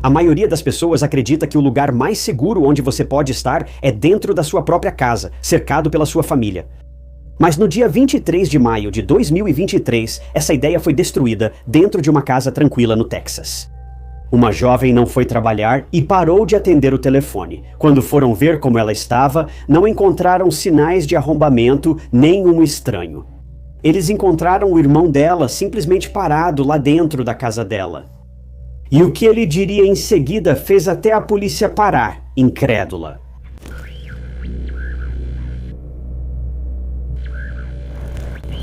A maioria das pessoas acredita que o lugar mais seguro onde você pode estar é dentro da sua própria casa, cercado pela sua família. Mas no dia 23 de maio de 2023, essa ideia foi destruída dentro de uma casa tranquila no Texas. Uma jovem não foi trabalhar e parou de atender o telefone. Quando foram ver como ela estava, não encontraram sinais de arrombamento nem um estranho. Eles encontraram o irmão dela simplesmente parado lá dentro da casa dela. E o que ele diria em seguida fez até a polícia parar, incrédula.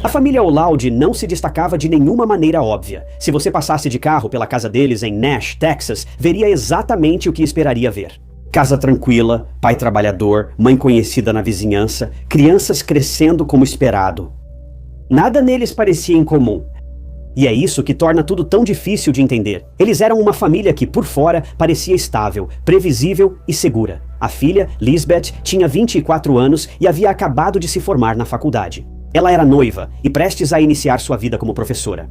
A família Olaudi não se destacava de nenhuma maneira óbvia. Se você passasse de carro pela casa deles em Nash, Texas, veria exatamente o que esperaria ver. Casa tranquila, pai trabalhador, mãe conhecida na vizinhança, crianças crescendo como esperado. Nada neles parecia incomum. E é isso que torna tudo tão difícil de entender. Eles eram uma família que, por fora, parecia estável, previsível e segura. A filha, Lisbeth, tinha 24 anos e havia acabado de se formar na faculdade. Ela era noiva e prestes a iniciar sua vida como professora.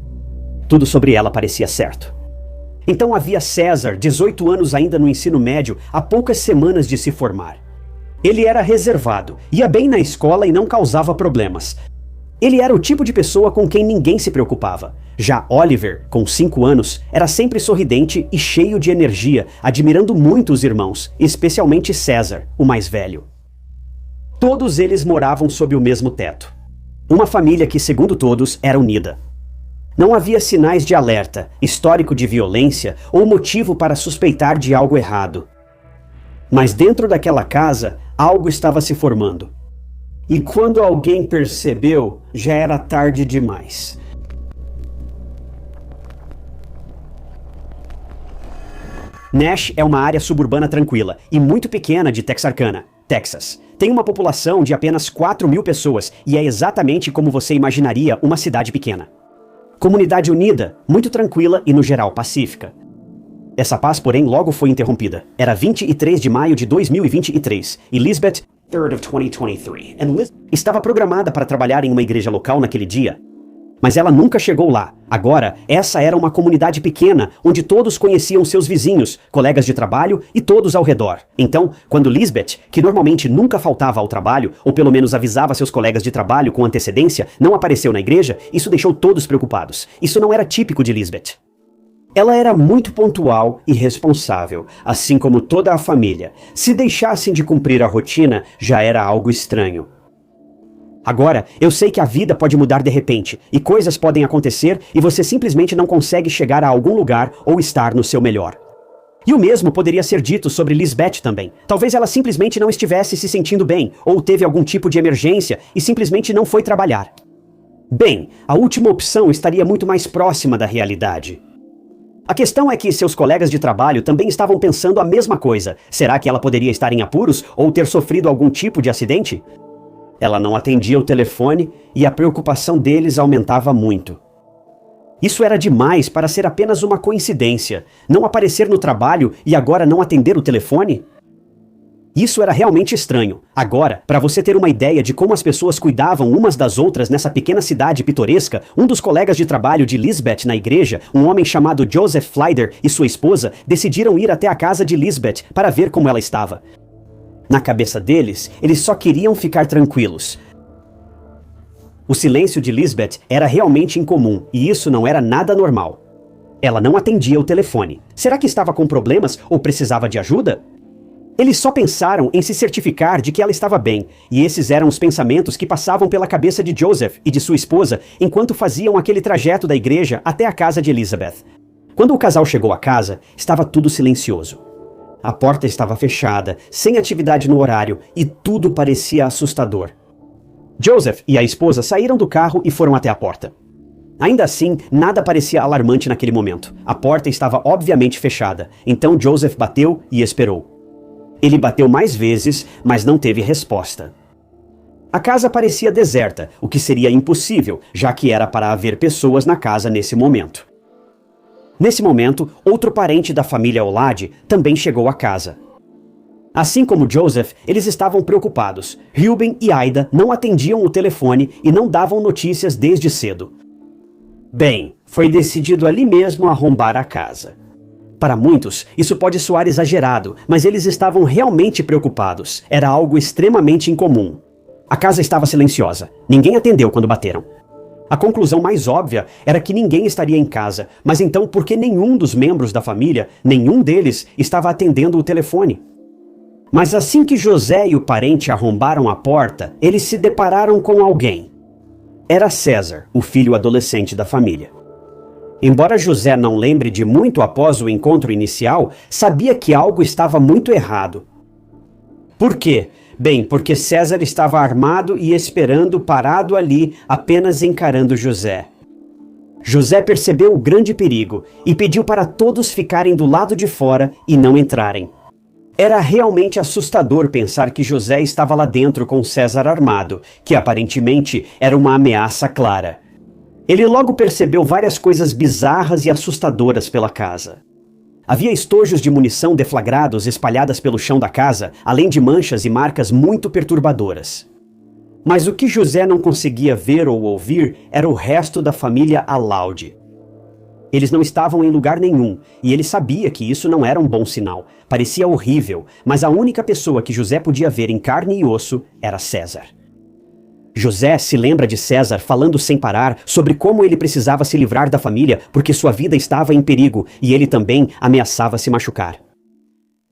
Tudo sobre ela parecia certo. Então havia César, 18 anos ainda no ensino médio, há poucas semanas de se formar. Ele era reservado, ia bem na escola e não causava problemas. Ele era o tipo de pessoa com quem ninguém se preocupava. Já Oliver, com 5 anos, era sempre sorridente e cheio de energia, admirando muito os irmãos, especialmente César, o mais velho. Todos eles moravam sob o mesmo teto. Uma família que, segundo todos, era unida. Não havia sinais de alerta, histórico de violência ou motivo para suspeitar de algo errado. Mas dentro daquela casa, algo estava se formando. E quando alguém percebeu, já era tarde demais. Nash é uma área suburbana tranquila e muito pequena de Texarkana, Texas. Tem uma população de apenas 4.000 pessoas e é exatamente como você imaginaria uma cidade pequena. Comunidade unida, muito tranquila e no geral pacífica. Essa paz, porém, logo foi interrompida. Era 23 de maio de 2023 e Lisbeth 3rd of 2023. Estava programada para trabalhar em uma igreja local naquele dia. Mas ela nunca chegou lá. Agora, essa era uma comunidade pequena, onde todos conheciam seus vizinhos, colegas de trabalho e todos ao redor. Então, quando Lisbeth, que normalmente nunca faltava ao trabalho, ou pelo menos avisava seus colegas de trabalho com antecedência, não apareceu na igreja, isso deixou todos preocupados. Isso não era típico de Lisbeth. Ela era muito pontual e responsável, assim como toda a família. Se deixassem de cumprir a rotina, já era algo estranho. Agora, eu sei que a vida pode mudar de repente, e coisas podem acontecer e você simplesmente não consegue chegar a algum lugar ou estar no seu melhor. E o mesmo poderia ser dito sobre Lisbeth também. Talvez ela simplesmente não estivesse se sentindo bem, ou teve algum tipo de emergência e simplesmente não foi trabalhar. Bem, a última opção estaria muito mais próxima da realidade. A questão é que seus colegas de trabalho também estavam pensando a mesma coisa. Será que ela poderia estar em apuros ou ter sofrido algum tipo de acidente? Ela não atendia o telefone e a preocupação deles aumentava muito. Isso era demais para ser apenas uma coincidência. Não aparecer no trabalho e agora não atender o telefone? Isso era realmente estranho. Agora, para você ter uma ideia de como as pessoas cuidavam umas das outras nessa pequena cidade pitoresca, um dos colegas de trabalho de Lisbeth na igreja, um homem chamado Joseph Flyder e sua esposa, decidiram ir até a casa de Lisbeth para ver como ela estava. Na cabeça deles, eles só queriam ficar tranquilos. O silêncio de Lisbeth era realmente incomum, e isso não era nada normal. Ela não atendia o telefone. Será que estava com problemas ou precisava de ajuda? Eles só pensaram em se certificar de que ela estava bem, e esses eram os pensamentos que passavam pela cabeça de Joseph e de sua esposa enquanto faziam aquele trajeto da igreja até a casa de Elizabeth. Quando o casal chegou à casa, estava tudo silencioso. A porta estava fechada, sem atividade no horário, e tudo parecia assustador. Joseph e a esposa saíram do carro e foram até a porta. Ainda assim, nada parecia alarmante naquele momento. A porta estava obviamente fechada, então Joseph bateu e esperou. Ele bateu mais vezes, mas não teve resposta. A casa parecia deserta, o que seria impossível, já que era para haver pessoas na casa nesse momento. Nesse momento, outro parente da família Olaudi também chegou à casa. Assim como Joseph, eles estavam preocupados. Ruben e Aida não atendiam o telefone e não davam notícias desde cedo. Bem, foi decidido ali mesmo arrombar a casa. Para muitos, isso pode soar exagerado, mas eles estavam realmente preocupados. Era algo extremamente incomum. A casa estava silenciosa. Ninguém atendeu quando bateram. A conclusão mais óbvia era que ninguém estaria em casa, mas então por que nenhum dos membros da família, nenhum deles, estava atendendo o telefone? Mas assim que José e o parente arrombaram a porta, eles se depararam com alguém. Era César, o filho adolescente da família. Embora José não lembre de muito após o encontro inicial, sabia que algo estava muito errado. Por quê? Bem, porque César estava armado e esperando parado ali, apenas encarando José. José percebeu o grande perigo e pediu para todos ficarem do lado de fora e não entrarem. Era realmente assustador pensar que José estava lá dentro com César armado, que aparentemente era uma ameaça clara. Ele logo percebeu várias coisas bizarras e assustadoras pela casa. Havia estojos de munição deflagrados espalhadas pelo chão da casa, além de manchas e marcas muito perturbadoras. Mas o que José não conseguia ver ou ouvir era o resto da família Alaud. Eles não estavam em lugar nenhum, e ele sabia que isso não era um bom sinal. Parecia horrível, mas a única pessoa que José podia ver em carne e osso era César. José se lembra de César falando sem parar sobre como ele precisava se livrar da família porque sua vida estava em perigo e ele também ameaçava se machucar.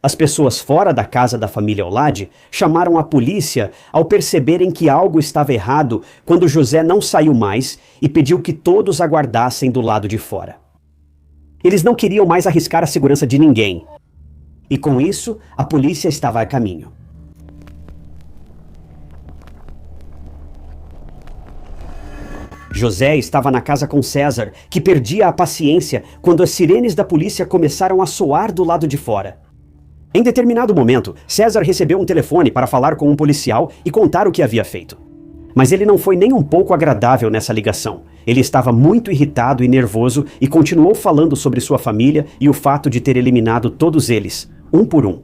As pessoas fora da casa da família Olaad chamaram a polícia ao perceberem que algo estava errado quando José não saiu mais e pediu que todos aguardassem do lado de fora. Eles não queriam mais arriscar a segurança de ninguém. E com isso, a polícia estava a caminho. José estava na casa com César, que perdia a paciência quando as sirenes da polícia começaram a soar do lado de fora. Em determinado momento, César recebeu um telefone para falar com um policial e contar o que havia feito. Mas ele não foi nem um pouco agradável nessa ligação. Ele estava muito irritado e nervoso e continuou falando sobre sua família e o fato de ter eliminado todos eles, um por um.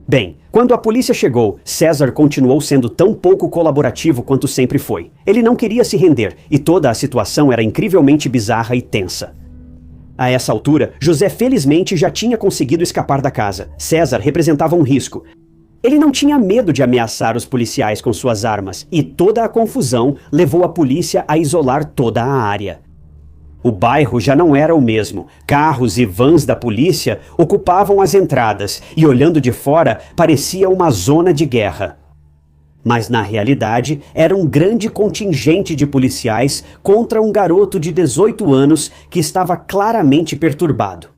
Bem, quando a polícia chegou, César continuou sendo tão pouco colaborativo quanto sempre foi. Ele não queria se render e toda a situação era incrivelmente bizarra e tensa. A essa altura, José felizmente já tinha conseguido escapar da casa. César representava um risco. Ele não tinha medo de ameaçar os policiais com suas armas e toda a confusão levou a polícia a isolar toda a área. O bairro já não era o mesmo. Carros e vans da polícia ocupavam as entradas e, olhando de fora, parecia uma zona de guerra. Mas, na realidade, era um grande contingente de policiais contra um garoto de 18 anos que estava claramente perturbado.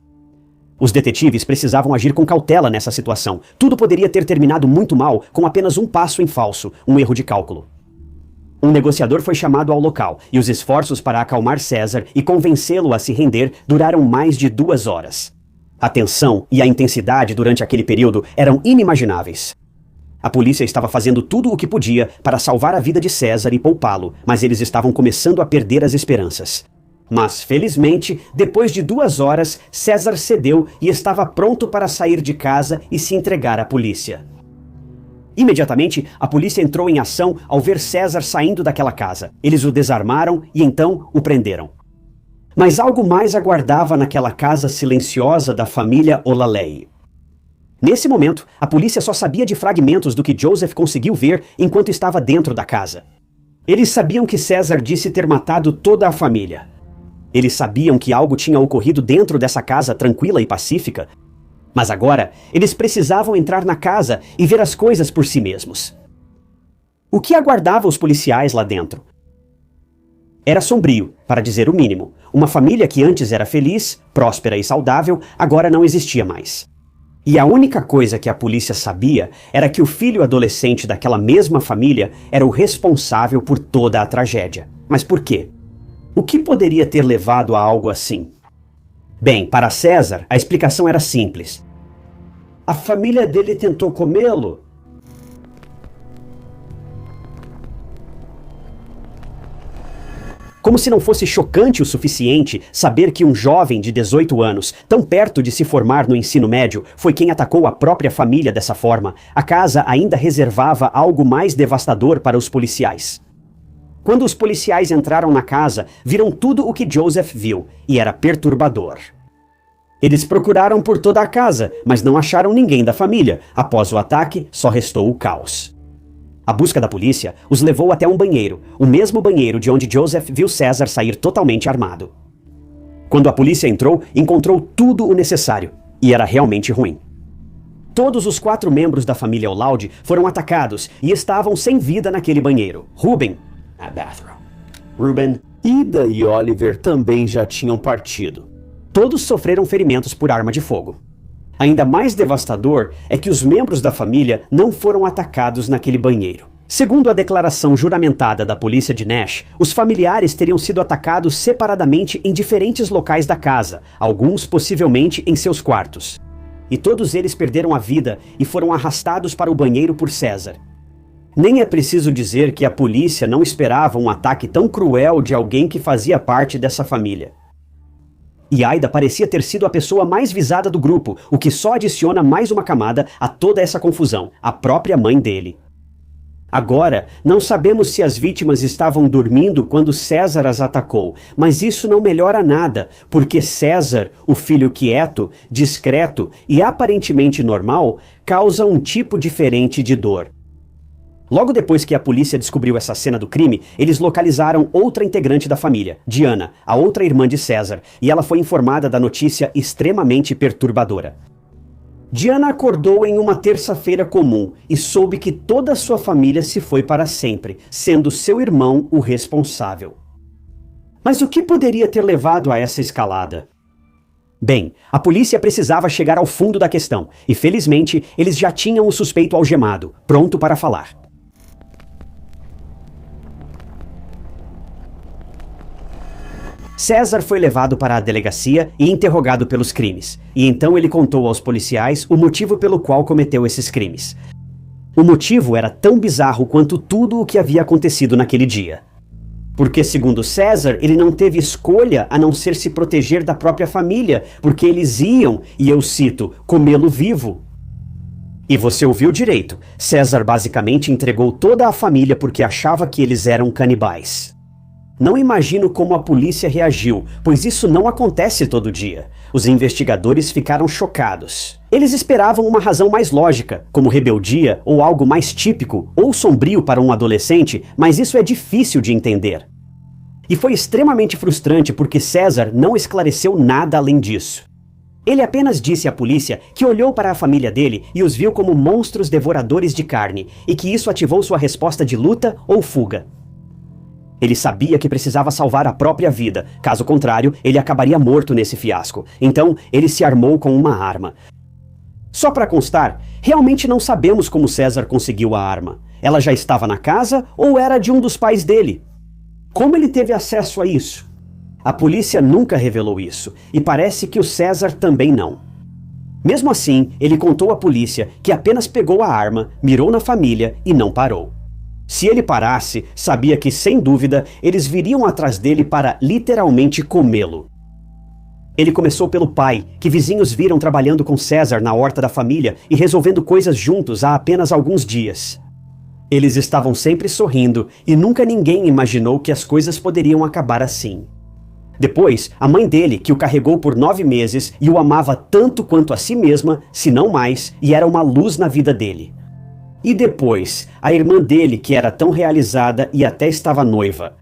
Os detetives precisavam agir com cautela nessa situação. Tudo poderia ter terminado muito mal com apenas um passo em falso, um erro de cálculo. Um negociador foi chamado ao local, e os esforços para acalmar César e convencê-lo a se render duraram mais de 2 horas. A tensão e a intensidade durante aquele período eram inimagináveis. A polícia estava fazendo tudo o que podia para salvar a vida de César e poupá-lo, mas eles estavam começando a perder as esperanças. Mas, felizmente, depois de 2 horas, César cedeu e estava pronto para sair de casa e se entregar à polícia. Imediatamente, a polícia entrou em ação ao ver César saindo daquela casa. Eles o desarmaram e então o prenderam. Mas algo mais aguardava naquela casa silenciosa da família Olaley. Nesse momento, a polícia só sabia de fragmentos do que Joseph conseguiu ver enquanto estava dentro da casa. Eles sabiam que César disse ter matado toda a família. Eles sabiam que algo tinha ocorrido dentro dessa casa tranquila e pacífica. Mas agora, eles precisavam entrar na casa e ver as coisas por si mesmos. O que aguardava os policiais lá dentro? Era sombrio, para dizer o mínimo. Uma família que antes era feliz, próspera e saudável, agora não existia mais. E a única coisa que a polícia sabia era que o filho adolescente daquela mesma família era o responsável por toda a tragédia. Mas por quê? O que poderia ter levado a algo assim? Bem, para César, a explicação era simples. A família dele tentou comê-lo. Como se não fosse chocante o suficiente saber que um jovem de 18 anos, tão perto de se formar no ensino médio, foi quem atacou a própria família dessa forma, a casa ainda reservava algo mais devastador para os policiais. Quando os policiais entraram na casa, viram tudo o que Joseph viu, e era perturbador. Eles procuraram por toda a casa, mas não acharam ninguém da família. Após o ataque, só restou o caos. A busca da polícia os levou até um banheiro, o mesmo banheiro de onde Joseph viu César sair totalmente armado. Quando a polícia entrou, encontrou tudo o necessário, e era realmente ruim. Todos os 4 membros da família O'Loud foram atacados e estavam sem vida naquele banheiro. Ruben, a bathroom. Ruben, Ida e Oliver também já tinham partido. Todos sofreram ferimentos por arma de fogo. Ainda mais devastador é que os membros da família não foram atacados naquele banheiro. Segundo a declaração juramentada da polícia de Nash, os familiares teriam sido atacados separadamente em diferentes locais da casa, alguns possivelmente em seus quartos. E todos eles perderam a vida e foram arrastados para o banheiro por César. Nem é preciso dizer que a polícia não esperava um ataque tão cruel de alguém que fazia parte dessa família. E Ida parecia ter sido a pessoa mais visada do grupo, o que só adiciona mais uma camada a toda essa confusão, a própria mãe dele. Agora, não sabemos se as vítimas estavam dormindo quando César as atacou, mas isso não melhora nada, porque César, o filho quieto, discreto e aparentemente normal, causa um tipo diferente de dor. Logo depois que a polícia descobriu essa cena do crime, eles localizaram outra integrante da família, Diana, a outra irmã de César, e ela foi informada da notícia extremamente perturbadora. Diana acordou em uma terça-feira comum e soube que toda a sua família se foi para sempre, sendo seu irmão o responsável. Mas o que poderia ter levado a essa escalada? Bem, a polícia precisava chegar ao fundo da questão, e felizmente eles já tinham o suspeito algemado, pronto para falar. César foi levado para a delegacia e interrogado pelos crimes, e então ele contou aos policiais o motivo pelo qual cometeu esses crimes. O motivo era tão bizarro quanto tudo o que havia acontecido naquele dia. Porque, segundo César, ele não teve escolha a não ser se proteger da própria família, porque eles iam, e eu cito, comê-lo vivo. E você ouviu direito, César basicamente entregou toda a família porque achava que eles eram canibais. Não imagino como a polícia reagiu, pois isso não acontece todo dia. Os investigadores ficaram chocados. Eles esperavam uma razão mais lógica, como rebeldia ou algo mais típico ou sombrio para um adolescente, mas isso é difícil de entender. E foi extremamente frustrante porque César não esclareceu nada além disso. Ele apenas disse à polícia que olhou para a família dele e os viu como monstros devoradores de carne, e que isso ativou sua resposta de luta ou fuga. Ele sabia que precisava salvar a própria vida, caso contrário, ele acabaria morto nesse fiasco. Então, ele se armou com uma arma. Só para constar, realmente não sabemos como César conseguiu a arma. Ela já estava na casa ou era de um dos pais dele? Como ele teve acesso a isso? A polícia nunca revelou isso, e parece que o César também não. Mesmo assim, ele contou à polícia que apenas pegou a arma, mirou na família e não parou. Se ele parasse, sabia que, sem dúvida, eles viriam atrás dele para literalmente comê-lo. Ele começou pelo pai, que vizinhos viram trabalhando com César na horta da família e resolvendo coisas juntos há apenas alguns dias. Eles estavam sempre sorrindo e nunca ninguém imaginou que as coisas poderiam acabar assim. Depois, a mãe dele, que o carregou por 9 meses e o amava tanto quanto a si mesma, se não mais, e era uma luz na vida dele. E depois, a irmã dele, que era tão realizada e até estava noiva.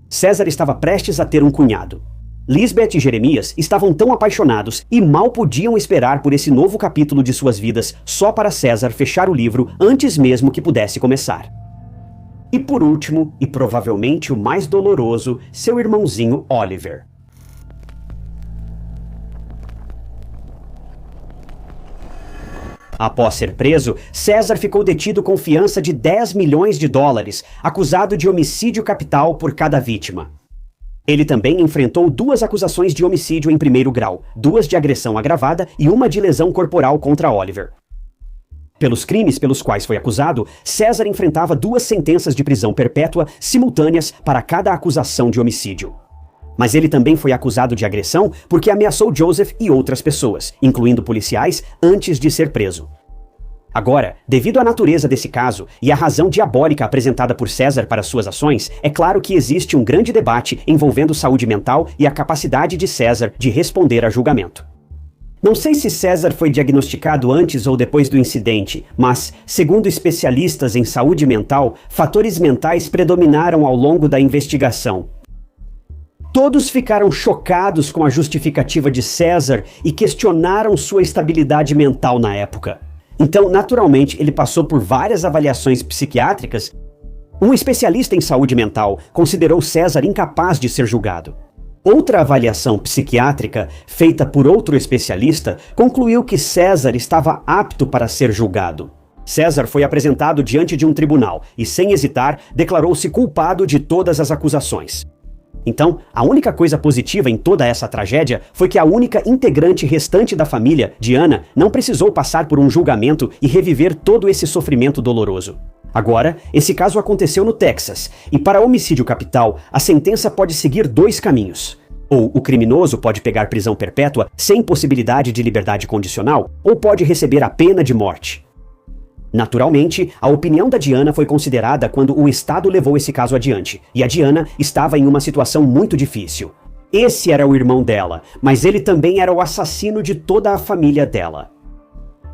César estava prestes a ter um cunhado. Lisbeth e Jeremias estavam tão apaixonados e mal podiam esperar por esse novo capítulo de suas vidas só para César fechar o livro antes mesmo que pudesse começar. E por último, e provavelmente o mais doloroso, seu irmãozinho Oliver. Após ser preso, César ficou detido com fiança de $10 milhões, acusado de homicídio capital por cada vítima. Ele também enfrentou 2 acusações de homicídio em primeiro grau, 2 de agressão agravada e 1 de lesão corporal contra Oliver. Pelos crimes pelos quais foi acusado, César enfrentava 2 sentenças de prisão perpétua simultâneas para cada acusação de homicídio. Mas ele também foi acusado de agressão porque ameaçou Joseph e outras pessoas, incluindo policiais, antes de ser preso. Agora, devido à natureza desse caso e à razão diabólica apresentada por César para suas ações, é claro que existe um grande debate envolvendo saúde mental e a capacidade de César de responder a julgamento. Não sei se César foi diagnosticado antes ou depois do incidente, mas, segundo especialistas em saúde mental, fatores mentais predominaram ao longo da investigação. Todos ficaram chocados com a justificativa de César e questionaram sua estabilidade mental na época. Então, naturalmente, ele passou por várias avaliações psiquiátricas. Um especialista em saúde mental considerou César incapaz de ser julgado. Outra avaliação psiquiátrica, feita por outro especialista, concluiu que César estava apto para ser julgado. César foi apresentado diante de um tribunal e, sem hesitar, declarou-se culpado de todas as acusações. Então, a única coisa positiva em toda essa tragédia foi que a única integrante restante da família, Diana, não precisou passar por um julgamento e reviver todo esse sofrimento doloroso. Agora, esse caso aconteceu no Texas, e para homicídio capital, a sentença pode seguir dois caminhos. Ou o criminoso pode pegar prisão perpétua sem possibilidade de liberdade condicional, ou pode receber a pena de morte. Naturalmente, a opinião da Diana foi considerada quando o Estado levou esse caso adiante, e a Diana estava em uma situação muito difícil. Esse era o irmão dela, mas ele também era o assassino de toda a família dela.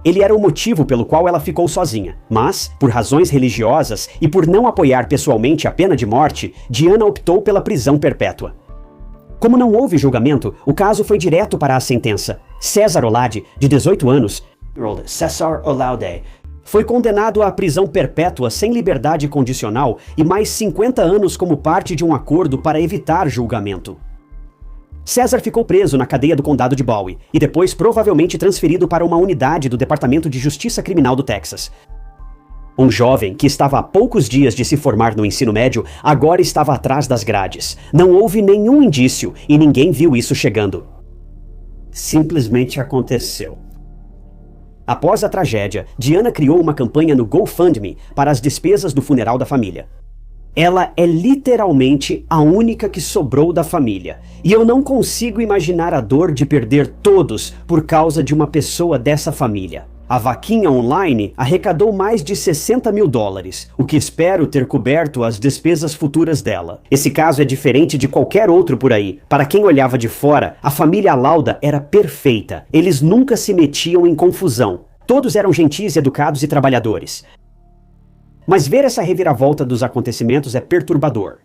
Ele era o motivo pelo qual ela ficou sozinha, mas, por razões religiosas e por não apoiar pessoalmente a pena de morte, Diana optou pela prisão perpétua. Como não houve julgamento, o caso foi direto para a sentença. César Olade, de 18 anos, César Olaude, foi condenado à prisão perpétua sem liberdade condicional e mais 50 anos como parte de um acordo para evitar julgamento. César ficou preso na cadeia do condado de Bowie e depois provavelmente transferido para uma unidade do Departamento de Justiça Criminal do Texas. Um jovem que estava há poucos dias de se formar no ensino médio agora estava atrás das grades. Não houve nenhum indício e ninguém viu isso chegando. Simplesmente aconteceu. Após a tragédia, Diana criou uma campanha no GoFundMe para as despesas do funeral da família. Ela é literalmente a única que sobrou da família, e eu não consigo imaginar a dor de perder todos por causa de uma pessoa dessa família. A vaquinha online arrecadou mais de $60 mil, o que espero ter coberto as despesas futuras dela. Esse caso é diferente de qualquer outro por aí. Para quem olhava de fora, a família Lauda era perfeita. Eles nunca se metiam em confusão. Todos eram gentis, educados e trabalhadores. Mas ver essa reviravolta dos acontecimentos é perturbador.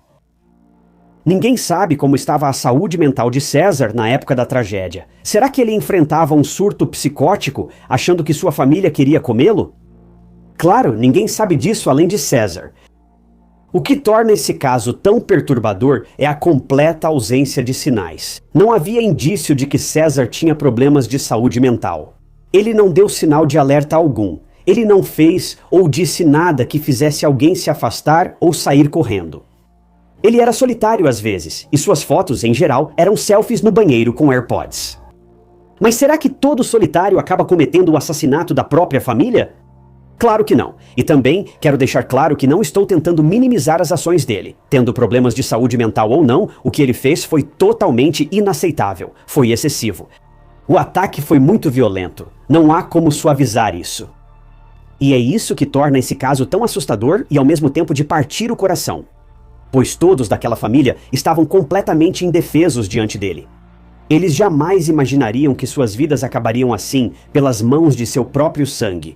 Ninguém sabe como estava a saúde mental de César na época da tragédia. Será que ele enfrentava um surto psicótico, achando que sua família queria comê-lo? Claro, ninguém sabe disso além de César. O que torna esse caso tão perturbador é a completa ausência de sinais. Não havia indício de que César tinha problemas de saúde mental. Ele não deu sinal de alerta algum. Ele não fez ou disse nada que fizesse alguém se afastar ou sair correndo. Ele era solitário às vezes, e suas fotos, em geral, eram selfies no banheiro com AirPods. Mas será que todo solitário acaba cometendo o assassinato da própria família? Claro que não. E também quero deixar claro que não estou tentando minimizar as ações dele. Tendo problemas de saúde mental ou não, o que ele fez foi totalmente inaceitável. Foi excessivo. O ataque foi muito violento. Não há como suavizar isso. E é isso que torna esse caso tão assustador e ao mesmo tempo de partir o coração. Pois todos daquela família estavam completamente indefesos diante dele. Eles jamais imaginariam que suas vidas acabariam assim, pelas mãos de seu próprio sangue.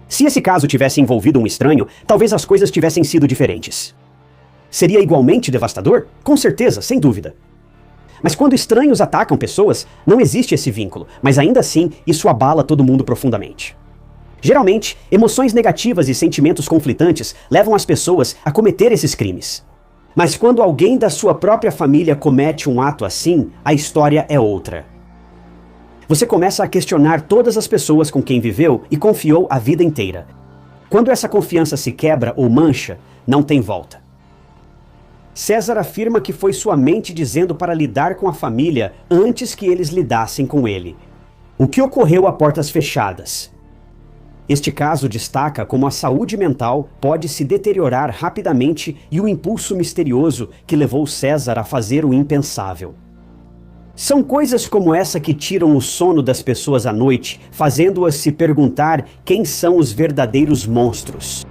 Se esse caso tivesse envolvido um estranho, talvez as coisas tivessem sido diferentes. Seria igualmente devastador? Com certeza, sem dúvida. Mas quando estranhos atacam pessoas, não existe esse vínculo, mas ainda assim, isso abala todo mundo profundamente. Geralmente, emoções negativas e sentimentos conflitantes levam as pessoas a cometer esses crimes. Mas quando alguém da sua própria família comete um ato assim, a história é outra. Você começa a questionar todas as pessoas com quem viveu e confiou a vida inteira. Quando essa confiança se quebra ou mancha, não tem volta. César afirma que foi sua mente dizendo para lidar com a família antes que eles lidassem com ele. O que ocorreu a portas fechadas? Este caso destaca como a saúde mental pode se deteriorar rapidamente e o impulso misterioso que levou César a fazer o impensável. São coisas como essa que tiram o sono das pessoas à noite, fazendo-as se perguntar quem são os verdadeiros monstros.